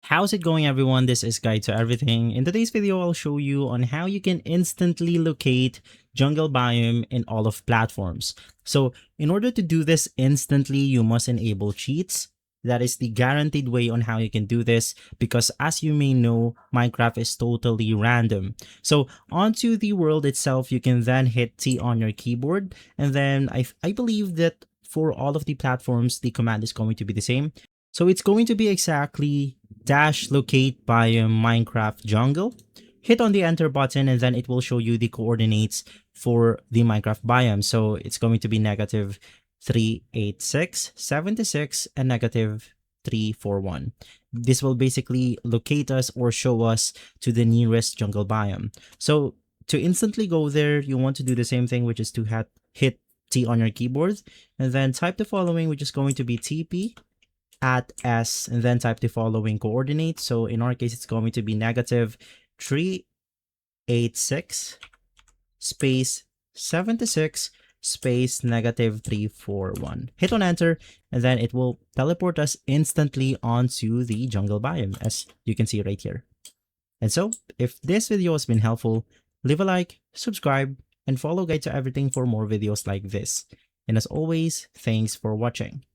How's it going, everyone? This is Guide to Everything. In today's video, I'll show you on how you can instantly locate jungle biome in all of platforms. So in order to do this instantly, you must enable cheats. That is the guaranteed way on how you can do this because, as you may know, Minecraft is totally random. So onto the world itself, you can then hit T on your keyboard, and then I believe that for all of the platforms, the command is going to be the same. So it's going to be exactly dash locate biome Minecraft jungle. Hit on the enter button and then it will show you the coordinates for the Minecraft biome. So it's going to be negative 386, 76, and negative 341. This will basically locate us or show us to the nearest jungle biome. So to instantly go there, you want to do the same thing, which is to hit T on your keyboard and then type the following, which is going to be TP at S and then type the following coordinates. So in our case, it's going to be negative 386 space 76 space negative 341. Hit on enter and then it will teleport us instantly onto the jungle biome, as you can see right here. And so if this video has been helpful, leave a like, subscribe, and follow Guide to Everything for more videos like this. And as always, thanks for watching.